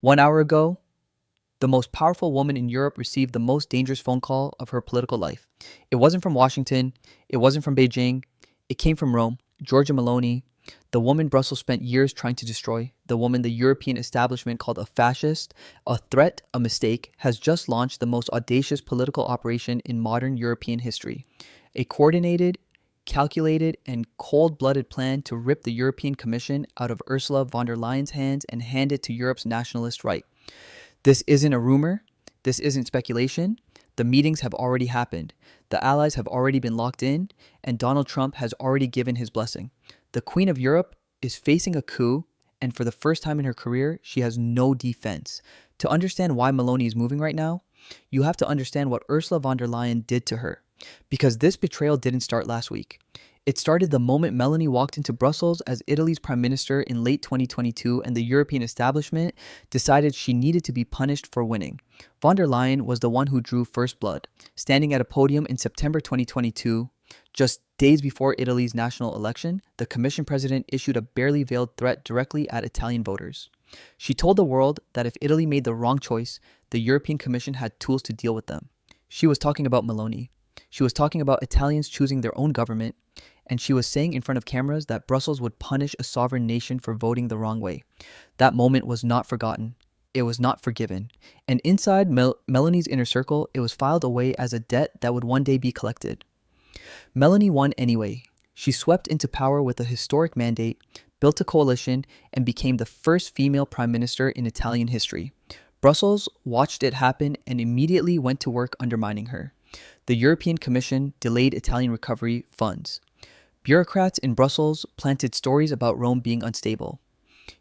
1 hour ago, the most powerful woman in Europe received the most dangerous phone call of her political life. It wasn't from Washington, it wasn't from Beijing, it came from Rome. Giorgia Meloni, the woman Brussels spent years trying to destroy, the woman the European establishment called a fascist, a threat, a mistake, has just launched the most audacious political operation in modern European history. A coordinated, calculated, and cold-blooded plan to rip the European Commission out of Ursula von der Leyen's hands and hand it to Europe's nationalist right. This isn't a rumor. This isn't speculation. The meetings have already happened. The allies have already been locked in, and Donald Trump has already given his blessing. The Queen of Europe is facing a coup, and for the first time in her career, she has no defense. To understand why Meloni is moving right now, you have to understand what Ursula von der Leyen did to her. Because this betrayal didn't start last week. It started the moment Meloni walked into Brussels as Italy's prime minister in late 2022, and the European establishment decided she needed to be punished for winning. Von der Leyen was the one who drew first blood. Standing at a podium in September 2022, just days before Italy's national election, the Commission president issued a barely veiled threat directly at Italian voters. She told the world that if Italy made the wrong choice, the European Commission had tools to deal with them. She was talking about Meloni. She was talking about Italians choosing their own government, and she was saying in front of cameras that Brussels would punish a sovereign nation for voting the wrong way. That moment was not forgotten. It was not forgiven. And inside Meloni's inner circle, it was filed away as a debt that would one day be collected. Meloni won anyway. She swept into power with a historic mandate, built a coalition, and became the first female prime minister in Italian history. Brussels watched it happen and immediately went to work undermining her. The European Commission delayed Italian recovery funds. Bureaucrats in Brussels planted stories about Rome being unstable.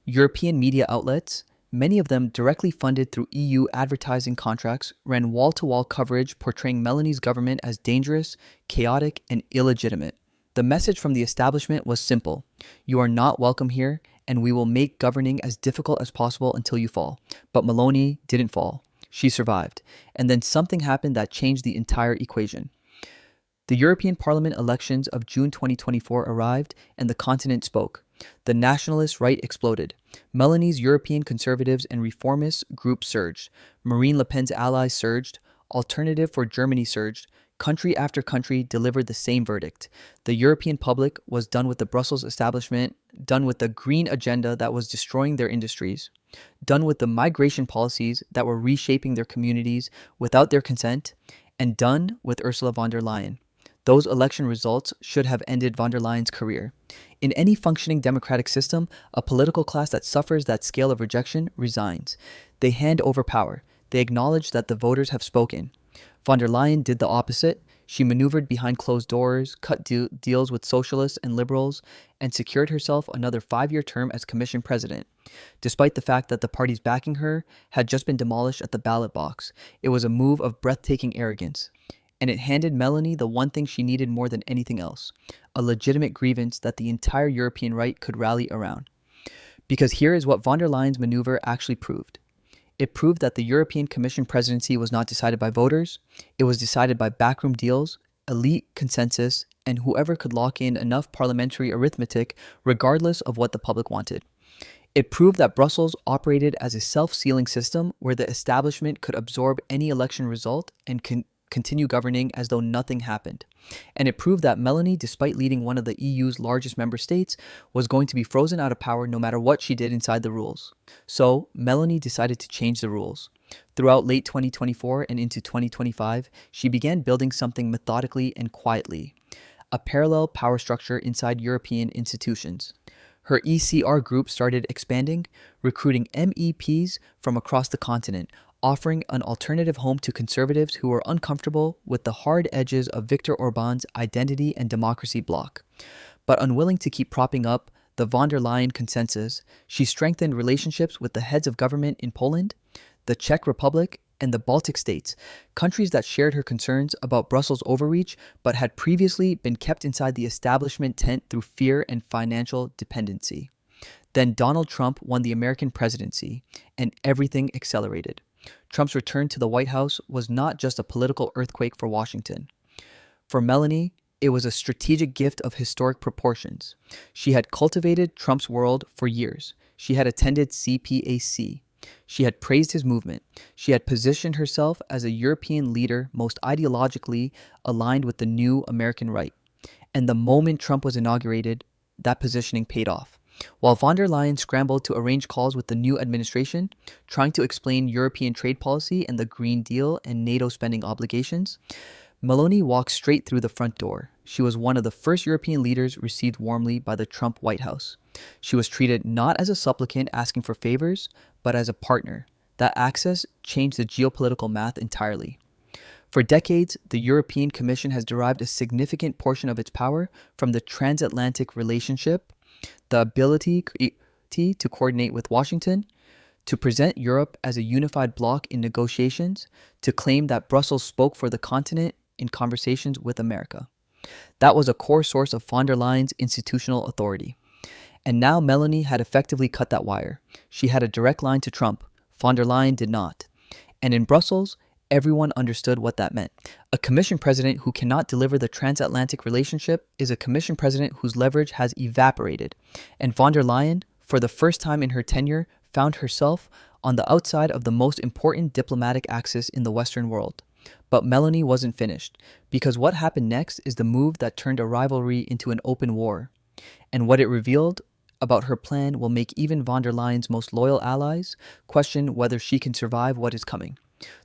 European media outlets, many of them directly funded through EU advertising contracts, ran wall-to-wall coverage portraying Meloni's government as dangerous, chaotic, and illegitimate. The message from the establishment was simple. You are not welcome here, and we will make governing as difficult as possible until you fall. But Meloni didn't fall. She survived. And then something happened that changed the entire equation. The European Parliament elections of June 2024 arrived, and the continent spoke. The nationalist right exploded. Meloni's European conservatives and reformist group surged. Marine Le Pen's allies surged. Alternative for Germany surged. Country after country delivered the same verdict. The European public was done with the Brussels establishment, done with the green agenda that was destroying their industries, done with the migration policies that were reshaping their communities without their consent, and done with Ursula von der Leyen. Those election results should have ended von der Leyen's career. In any functioning democratic system, a political class that suffers that scale of rejection resigns. They hand over power. They acknowledge that the voters have spoken. Von der Leyen did the opposite. She maneuvered behind closed doors, cut deals with socialists and liberals, and secured herself another 5-year term as Commission president. Despite the fact that the parties backing her had just been demolished at the ballot box, it was a move of breathtaking arrogance. And it handed Meloni the one thing she needed more than anything else, a legitimate grievance that the entire European right could rally around. Because here is what von der Leyen's maneuver actually proved. It proved that the European Commission presidency was not decided by voters. It was decided by backroom deals, elite consensus, and whoever could lock in enough parliamentary arithmetic regardless of what the public wanted. It proved that Brussels operated as a self-sealing system where the establishment could absorb any election result and continue governing as though nothing happened. And it proved that Meloni, despite leading one of the EU's largest member states, was going to be frozen out of power no matter what she did inside the rules. So, Meloni decided to change the rules. Throughout late 2024 and into 2025, she began building something methodically and quietly, a parallel power structure inside European institutions. Her ECR group started expanding, recruiting MEPs from across the continent, offering an alternative home to conservatives who were uncomfortable with the hard edges of Viktor Orban's identity and democracy bloc. But unwilling to keep propping up the von der Leyen consensus, she strengthened relationships with the heads of government in Poland, the Czech Republic, and the Baltic states, countries that shared her concerns about Brussels' overreach but had previously been kept inside the establishment tent through fear and financial dependency. Then Donald Trump won the American presidency, and everything accelerated. Trump's return to the White House was not just a political earthquake for Washington. For Meloni, it was a strategic gift of historic proportions. She had cultivated Trump's world for years. She had attended CPAC. She had praised his movement. She had positioned herself as a European leader most ideologically aligned with the new American right. And the moment Trump was inaugurated, that positioning paid off. While von der Leyen scrambled to arrange calls with the new administration, trying to explain European trade policy and the Green Deal and NATO spending obligations, Meloni walked straight through the front door. She was one of the first European leaders received warmly by the Trump White House. She was treated not as a supplicant asking for favors, but as a partner. That access changed the geopolitical math entirely. For decades, the European Commission has derived a significant portion of its power from the transatlantic relationship, the ability to coordinate with Washington, to present Europe as a unified bloc in negotiations, to claim that Brussels spoke for the continent in conversations with America. That was a core source of von der Leyen's institutional authority. And now Meloni had effectively cut that wire. She had a direct line to Trump. Von der Leyen did not. And in Brussels, everyone understood what that meant. A commission president who cannot deliver the transatlantic relationship is a commission president whose leverage has evaporated. And von der Leyen, for the first time in her tenure, found herself on the outside of the most important diplomatic axis in the Western world. But Meloni wasn't finished, because what happened next is the move that turned a rivalry into an open war. And what it revealed about her plan will make even von der Leyen's most loyal allies question whether she can survive what is coming.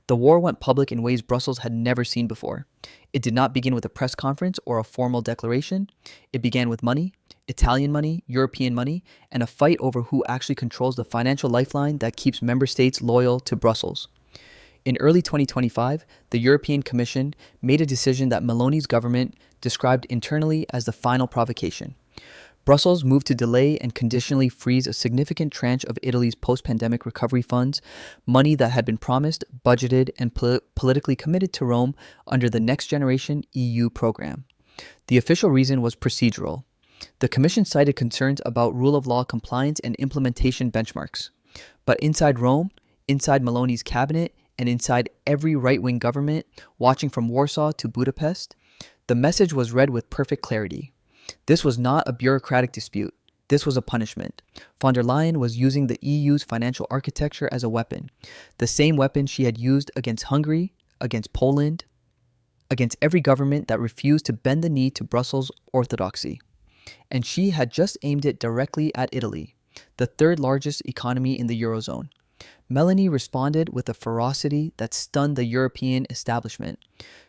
The war went public in ways Brussels had never seen before. It did not begin with a press conference or a formal declaration. It began with money, Italian money, European money, and a fight over who actually controls the financial lifeline that keeps member states loyal to Brussels. In early 2025, the European Commission made a decision that Meloni's government described internally as the final provocation. Brussels moved to delay and conditionally freeze a significant tranche of Italy's post-pandemic recovery funds, money that had been promised, budgeted, and politically committed to Rome under the Next Generation EU program. The official reason was procedural. The Commission cited concerns about rule of law compliance and implementation benchmarks. But inside Rome, inside Meloni's cabinet, and inside every right-wing government, watching from Warsaw to Budapest, the message was read with perfect clarity. This was not a bureaucratic dispute. This was a punishment. Von der Leyen was using the EU's financial architecture as a weapon, the same weapon she had used against Hungary, against Poland, against every government that refused to bend the knee to Brussels orthodoxy. And she had just aimed it directly at Italy, the third largest economy in the Eurozone. Meloni responded with a ferocity that stunned the European establishment.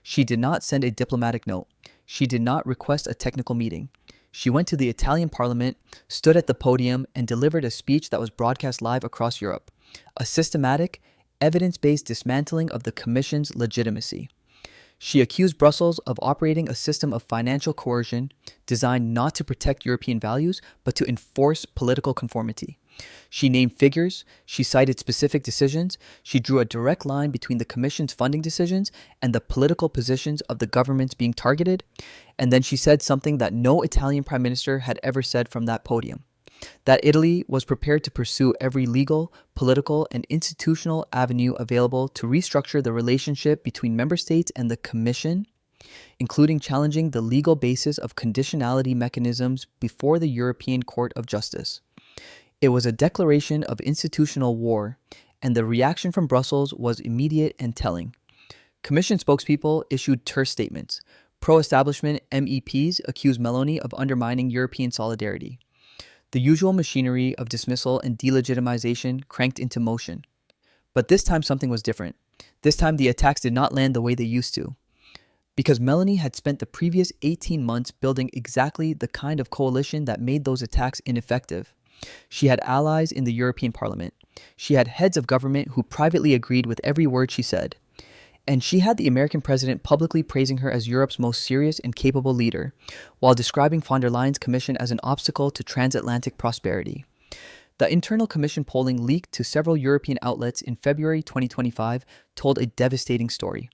She did not send a diplomatic note. She did not request a technical meeting. She went to the Italian parliament, stood at the podium, and delivered a speech that was broadcast live across Europe. A systematic, evidence-based dismantling of the Commission's legitimacy. She accused Brussels of operating a system of financial coercion designed not to protect European values, but to enforce political conformity. She named figures, she cited specific decisions, she drew a direct line between the Commission's funding decisions and the political positions of the governments being targeted, and then she said something that no Italian prime minister had ever said from that podium, that Italy was prepared to pursue every legal, political, and institutional avenue available to restructure the relationship between member states and the Commission, including challenging the legal basis of conditionality mechanisms before the European Court of Justice. It was a declaration of institutional war, and the reaction from Brussels was immediate and telling. Commission spokespeople issued terse statements. Pro-establishment MEPs accused Meloni of undermining European solidarity. The usual machinery of dismissal and delegitimization cranked into motion. But this time something was different. This time the attacks did not land the way they used to. Because Meloni had spent the previous 18 months building exactly the kind of coalition that made those attacks ineffective. She had allies in the European Parliament. She had heads of government who privately agreed with every word she said. And she had the American president publicly praising her as Europe's most serious and capable leader, while describing von der Leyen's commission as an obstacle to transatlantic prosperity. The internal commission polling leaked to several European outlets in February 2025 told a devastating story.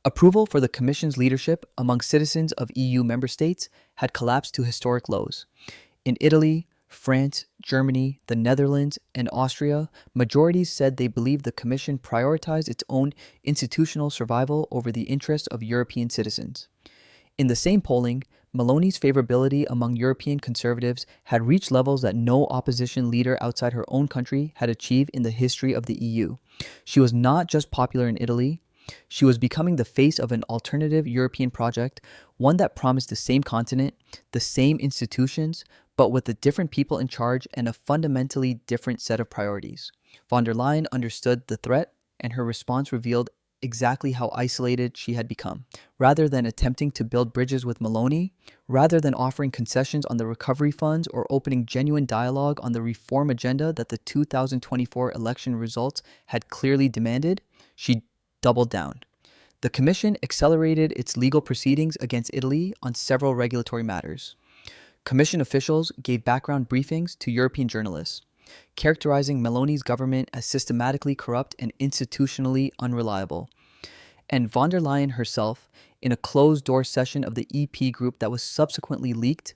Approval for the commission's leadership among citizens of EU member states had collapsed to historic lows. In Italy, France, Germany, the Netherlands, and Austria, majorities said they believed the Commission prioritized its own institutional survival over the interests of European citizens. In the same polling, Meloni's favorability among European conservatives had reached levels that no opposition leader outside her own country had achieved in the history of the EU. She was not just popular in Italy, she was becoming the face of an alternative European project, one that promised the same continent, the same institutions, but with the different people in charge and a fundamentally different set of priorities. Von der Leyen understood the threat, and her response revealed exactly how isolated she had become. Rather than attempting to build bridges with Meloni, rather than offering concessions on the recovery funds or opening genuine dialogue on the reform agenda that the 2024 election results had clearly demanded, she doubled down. The Commission accelerated its legal proceedings against Italy on several regulatory matters. Commission officials gave background briefings to European journalists, characterizing Meloni's government as systematically corrupt and institutionally unreliable. And von der Leyen herself, in a closed-door session of the EP group that was subsequently leaked,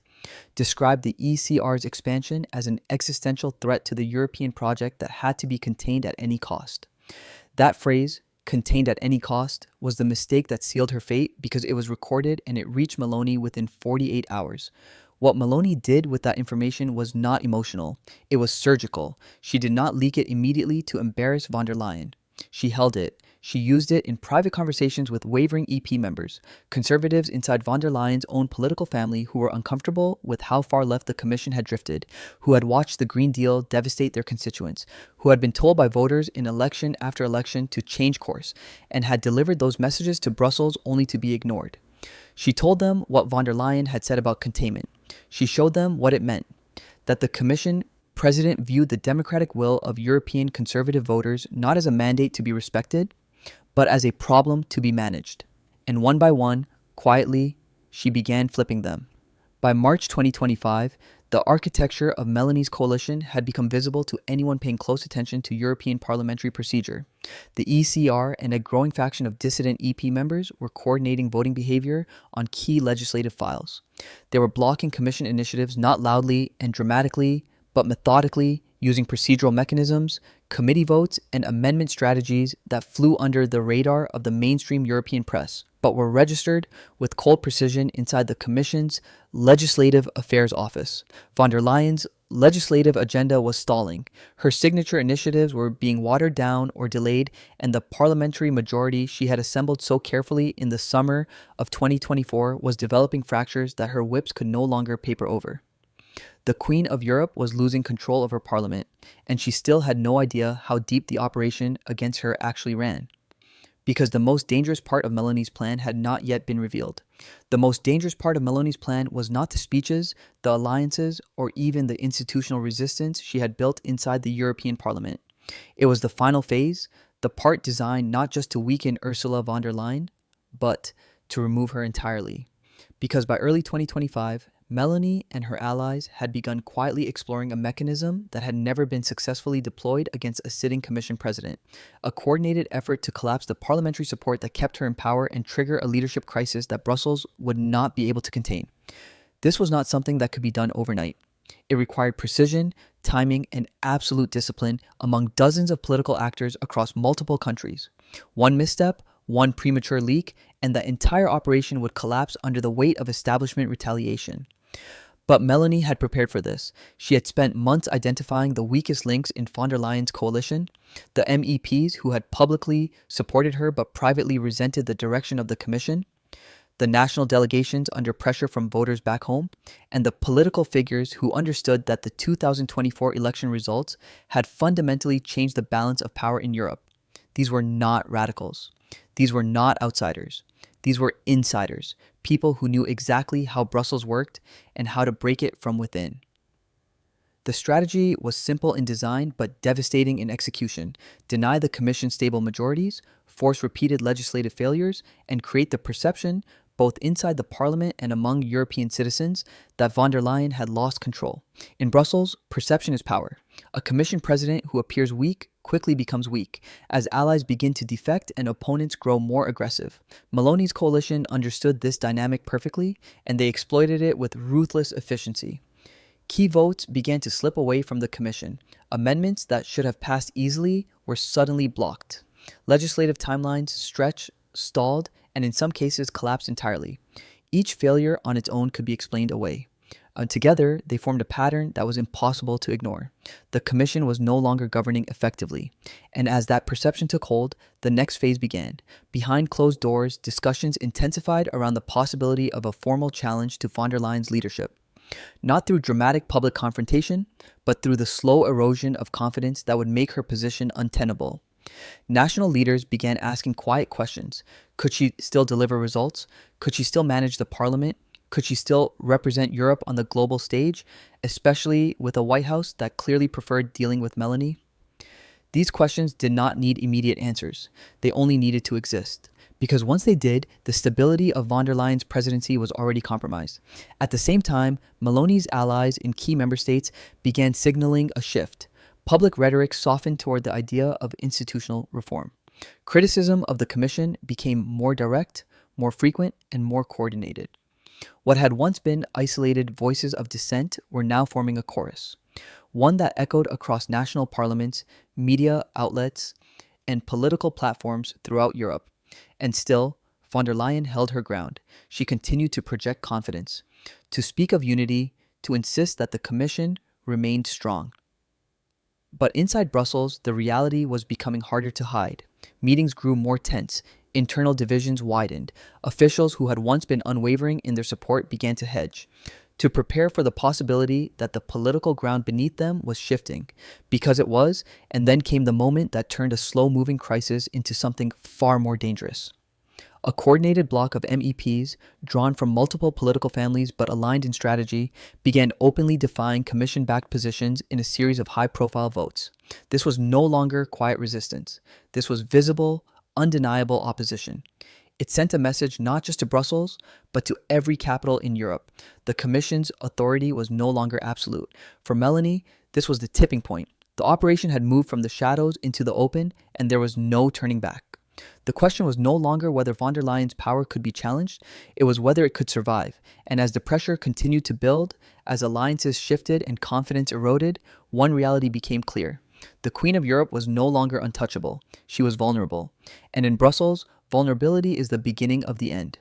described the ECR's expansion as an existential threat to the European project that had to be contained at any cost. That phrase, contained at any cost, was the mistake that sealed her fate because it was recorded and it reached Meloni within 48 hours. What Meloni did with that information was not emotional. It was surgical. She did not leak it immediately to embarrass von der Leyen. She held it. She used it in private conversations with wavering EP members, conservatives inside von der Leyen's own political family who were uncomfortable with how far left the Commission had drifted, who had watched the Green Deal devastate their constituents, who had been told by voters in election after election to change course, and had delivered those messages to Brussels only to be ignored. She told them what von der Leyen had said about containment. She showed them what it meant, that the Commission president viewed the democratic will of European conservative voters not as a mandate to be respected, but as a problem to be managed. And one by one, quietly, she began flipping them. By March 2025, the architecture of Meloni's coalition had become visible to anyone paying close attention to European parliamentary procedure. The ECR and a growing faction of dissident EP members were coordinating voting behavior on key legislative files. They were blocking Commission initiatives not loudly and dramatically, but methodically, using procedural mechanisms, committee votes, and amendment strategies that flew under the radar of the mainstream European press, but were registered with cold precision inside the Commission's Legislative Affairs Office. Von der Leyen's legislative agenda was stalling. Her signature initiatives were being watered down or delayed, and the parliamentary majority she had assembled so carefully in the summer of 2024 was developing fractures that her whips could no longer paper over. The Queen of Europe was losing control of her parliament, and she still had no idea how deep the operation against her actually ran. Because the most dangerous part of Meloni's plan had not yet been revealed. The most dangerous part of Meloni's plan was not the speeches, the alliances, or even the institutional resistance she had built inside the European Parliament. It was the final phase, the part designed not just to weaken Ursula von der Leyen, but to remove her entirely. Because by early 2025, Meloni and her allies had begun quietly exploring a mechanism that had never been successfully deployed against a sitting Commission president, a coordinated effort to collapse the parliamentary support that kept her in power and trigger a leadership crisis that Brussels would not be able to contain. This was not something that could be done overnight. It required precision, timing, and absolute discipline among dozens of political actors across multiple countries. One misstep, one premature leak, and the entire operation would collapse under the weight of establishment retaliation. But Meloni had prepared for this. She had spent months identifying the weakest links in von der Leyen's coalition, the MEPs who had publicly supported her but privately resented the direction of the Commission, the national delegations under pressure from voters back home, and the political figures who understood that the 2024 election results had fundamentally changed the balance of power in Europe. These were not radicals. These were not outsiders. These were insiders, people who knew exactly how Brussels worked and how to break it from within. The strategy was simple in design but devastating in execution. Deny the Commission stable majorities, force repeated legislative failures, and create the perception, both inside the Parliament and among European citizens, that von der Leyen had lost control. In Brussels, perception is power. A Commission president who appears weak quickly becomes weak, as allies begin to defect and opponents grow more aggressive. Meloni's coalition understood this dynamic perfectly, and they exploited it with ruthless efficiency. Key votes began to slip away from the Commission. Amendments that should have passed easily were suddenly blocked. Legislative timelines stretched, stalled, and in some cases collapsed entirely. Each failure on its own could be explained away. Together, they formed a pattern that was impossible to ignore. The Commission was no longer governing effectively. And as that perception took hold, the next phase began. Behind closed doors, discussions intensified around the possibility of a formal challenge to von der Leyen's leadership. Not through dramatic public confrontation, but through the slow erosion of confidence that would make her position untenable. National leaders began asking quiet questions. Could she still deliver results? Could she still manage the parliament? Could she still represent Europe on the global stage, especially with a White House that clearly preferred dealing with Meloni? These questions did not need immediate answers. They only needed to exist. Because once they did, the stability of von der Leyen's presidency was already compromised. At the same time, Meloni's allies in key member states began signaling a shift. Public rhetoric softened toward the idea of institutional reform. Criticism of the Commission became more direct, more frequent, and more coordinated. What had once been isolated voices of dissent were now forming a chorus, one that echoed across national parliaments, media outlets, and political platforms throughout Europe. And still, von der Leyen held her ground. She continued to project confidence, to speak of unity, to insist that the Commission remained strong. But inside Brussels, the reality was becoming harder to hide. Meetings grew more tense. Internal divisions widened. Officials who had once been unwavering in their support began to hedge, to prepare for the possibility that the political ground beneath them was shifting, because it was, and then came the moment that turned a slow-moving crisis into something far more dangerous. A coordinated bloc of MEPs, drawn from multiple political families but aligned in strategy, began openly defying Commission-backed positions in a series of high-profile votes. This was no longer quiet resistance. This was visible, undeniable opposition. It sent a message not just to Brussels, but to every capital in Europe. The Commission's authority was no longer absolute. For Meloni, this was the tipping point. The operation had moved from the shadows into the open, and there was no turning back. The question was no longer whether von der Leyen's power could be challenged, it was whether it could survive. And as the pressure continued to build, as alliances shifted and confidence eroded, one reality became clear. The Queen of Europe was no longer untouchable. She was vulnerable. And in Brussels, vulnerability is the beginning of the end.